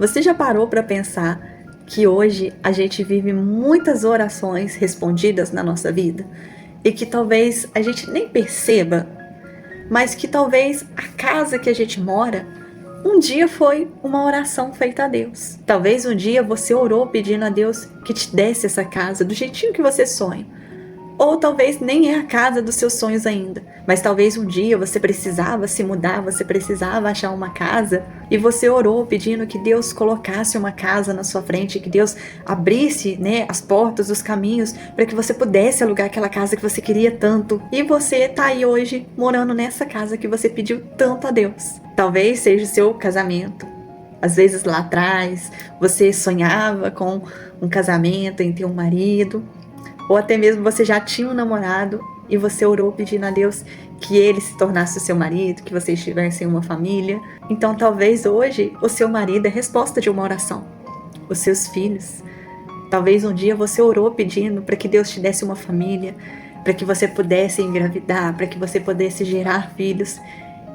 Você já parou para pensar que hoje a gente vive muitas orações respondidas na nossa vida e que talvez a gente nem perceba, mas que talvez a casa que a gente mora um dia foi uma oração feita a Deus. Talvez um dia você orou pedindo a Deus que te desse essa casa do jeitinho que você sonha. Ou talvez nem é a casa dos seus sonhos ainda, mas talvez um dia você precisava se mudar, você precisava achar uma casa e você orou pedindo que Deus colocasse uma casa na sua frente, que Deus abrisse, as portas, os caminhos para que você pudesse alugar aquela casa que você queria tanto. E você está aí hoje morando nessa casa que você pediu tanto a Deus. Talvez seja o seu casamento. Às vezes lá atrás você sonhava com um casamento, em ter um marido. Ou até mesmo você já tinha um namorado e você orou pedindo a Deus que ele se tornasse o seu marido, que vocês tivessem uma família. Então talvez hoje o seu marido é resposta de uma oração. Os seus filhos. Talvez um dia você orou pedindo para que Deus te desse uma família, para que você pudesse engravidar, para que você pudesse gerar filhos.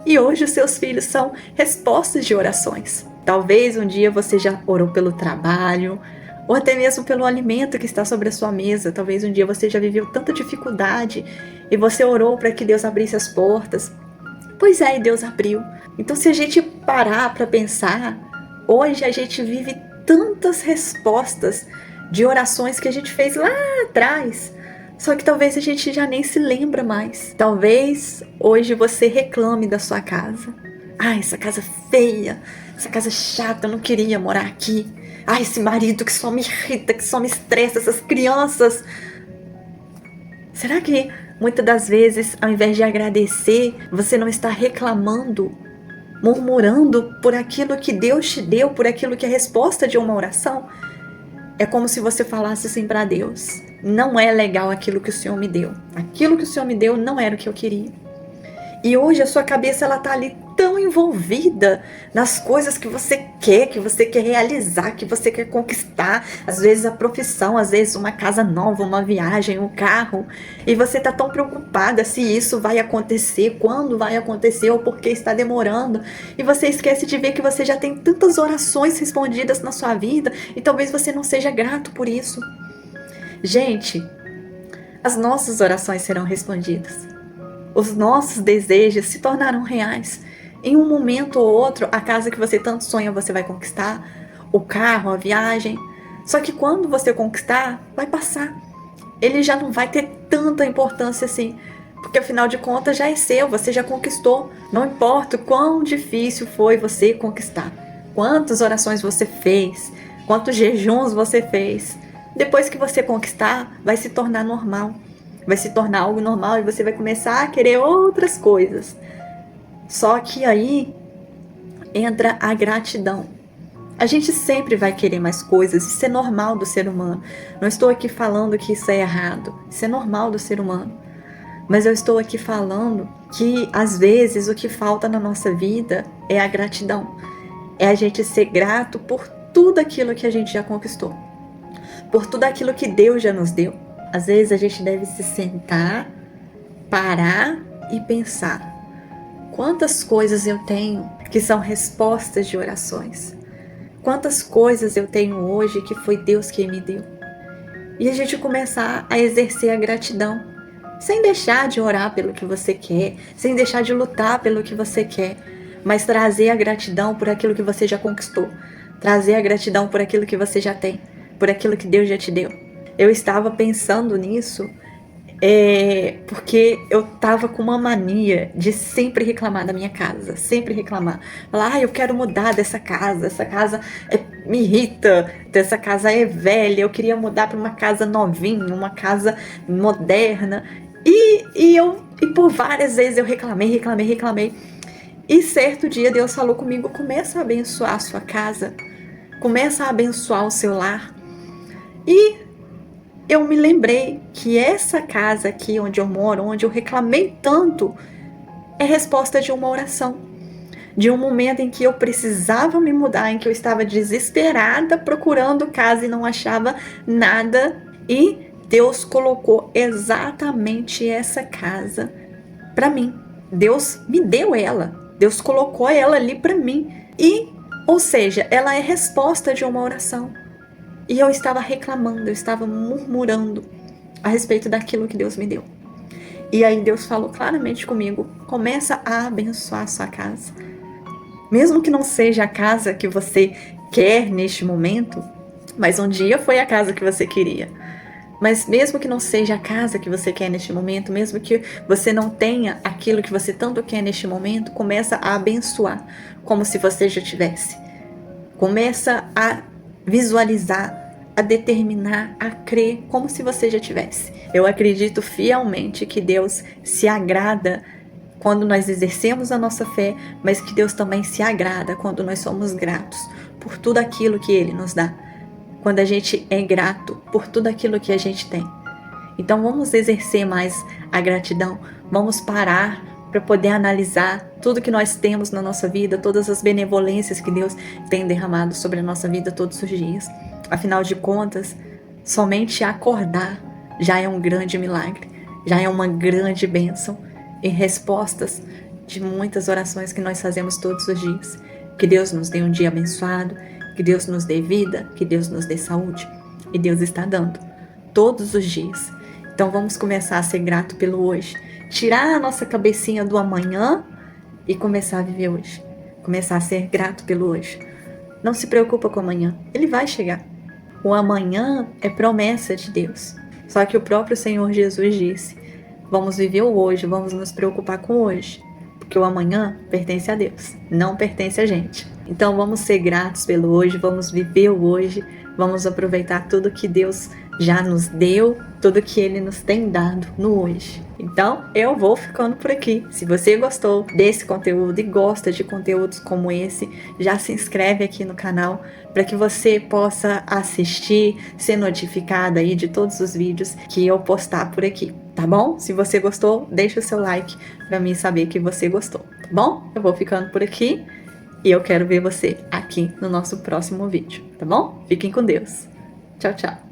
E hoje os seus filhos são respostas de orações. Talvez um dia você já orou pelo trabalho, ou até mesmo pelo alimento que está sobre a sua mesa. Talvez um dia você já viveu tanta dificuldade e você orou para que Deus abrisse as portas. Pois é, e Deus abriu. Então se a gente parar para pensar, hoje a gente vive tantas respostas de orações que a gente fez lá atrás. Só que talvez a gente já nem se lembra mais. Talvez hoje você reclame da sua casa. Ah, essa casa feia, essa casa chata, eu não queria morar aqui. Ah, esse marido que só me irrita, que só me estressa, essas crianças. Será que muitas das vezes, ao invés de agradecer, você não está reclamando, murmurando por aquilo que Deus te deu, por aquilo que é resposta de uma oração? É como se você falasse assim para Deus: não é legal aquilo que o Senhor me deu. Aquilo que o Senhor me deu não era o que eu queria. E hoje a sua cabeça ela tá ali tão envolvida nas coisas que você quer realizar, que você quer conquistar. Às vezes a profissão, às vezes uma casa nova, uma viagem, um carro. E você tá tão preocupada se isso vai acontecer, quando vai acontecer ou por que está demorando. E você esquece de ver que você já tem tantas orações respondidas na sua vida e talvez você não seja grato por isso. Gente, as nossas orações serão respondidas. Os nossos desejos se tornarão reais. Em um momento ou outro, a casa que você tanto sonha você vai conquistar, o carro, a viagem. Só que quando você conquistar, vai passar. Ele já não vai ter tanta importância assim, porque afinal de contas já é seu, você já conquistou. Não importa o quão difícil foi você conquistar, quantas orações você fez, quantos jejuns você fez. Depois que você conquistar, vai se tornar normal. Vai se tornar algo normal e você vai começar a querer outras coisas. Só que aí entra a gratidão. A gente sempre vai querer mais coisas, isso é normal do ser humano. Não estou aqui falando que isso é errado, isso é normal do ser humano. Mas eu estou aqui falando que às vezes o que falta na nossa vida é a gratidão. É a gente ser grato por tudo aquilo que a gente já conquistou, por tudo aquilo que Deus já nos deu. Às vezes a gente deve se sentar, parar e pensar: quantas coisas eu tenho que são respostas de orações? Quantas coisas eu tenho hoje que foi Deus que me deu? E a gente começar a exercer a gratidão, sem deixar de orar pelo que você quer, sem deixar de lutar pelo que você quer, mas trazer a gratidão por aquilo que você já conquistou, trazer a gratidão por aquilo que você já tem, por aquilo que Deus já te deu. Eu estava pensando nisso porque eu estava com uma mania de sempre reclamar da minha casa, sempre reclamar. Falar: eu quero mudar dessa casa, essa casa me irrita, essa casa é velha, eu queria mudar para uma casa novinha, uma casa moderna. E por várias vezes eu reclamei. E certo dia Deus falou comigo: começa a abençoar a sua casa, começa a abençoar o seu lar. E eu me lembrei que essa casa aqui onde eu moro, onde eu reclamei tanto, é resposta de uma oração. De um momento em que eu precisava me mudar, em que eu estava desesperada procurando casa e não achava nada. E Deus colocou exatamente essa casa para mim. Deus me deu ela. Deus colocou ela ali para mim. E Ou seja, ela é resposta de uma oração. E eu estava reclamando, eu estava murmurando a respeito daquilo que Deus me deu. E aí Deus falou claramente comigo: começa a abençoar a sua casa. Mesmo que não seja a casa que você quer neste momento, mas um dia foi a casa que você queria. Mas mesmo que não seja a casa que você quer neste momento, mesmo que você não tenha aquilo que você tanto quer neste momento, começa a abençoar, como se você já tivesse. Começa a visualizar, a determinar, a crer, como se você já tivesse. Eu acredito fielmente que Deus se agrada quando nós exercemos a nossa fé, mas que Deus também se agrada quando nós somos gratos por tudo aquilo que Ele nos dá. Quando a gente é grato por tudo aquilo que a gente tem. Então vamos exercer mais a gratidão, vamos parar para poder analisar tudo que nós temos na nossa vida, todas as benevolências que Deus tem derramado sobre a nossa vida todos os dias. Afinal de contas, somente acordar já é um grande milagre, já é uma grande bênção em respostas de muitas orações que nós fazemos todos os dias. Que Deus nos dê um dia abençoado, que Deus nos dê vida, que Deus nos dê saúde. E Deus está dando todos os dias. Então vamos começar a ser grato pelo hoje. Tirar a nossa cabecinha do amanhã e começar a viver hoje. Começar a ser grato pelo hoje. Não se preocupa com o amanhã, ele vai chegar. O amanhã é promessa de Deus. Só que o próprio Senhor Jesus disse: vamos viver o hoje, vamos nos preocupar com o hoje. Porque o amanhã pertence a Deus, não pertence a gente. Então vamos ser gratos pelo hoje, vamos viver o hoje, vamos aproveitar tudo que Deus já nos deu, tudo que Ele nos tem dado no hoje. Então eu vou ficando por aqui. Se você gostou desse conteúdo e gosta de conteúdos como esse, já se inscreve aqui no canal para que você possa assistir, ser notificada aí de todos os vídeos que eu postar por aqui. Tá bom? Se você gostou, deixa o seu like para mim saber que você gostou, tá bom? Eu vou ficando por aqui e eu quero ver você aqui no nosso próximo vídeo, tá bom? Fiquem com Deus. Tchau, tchau.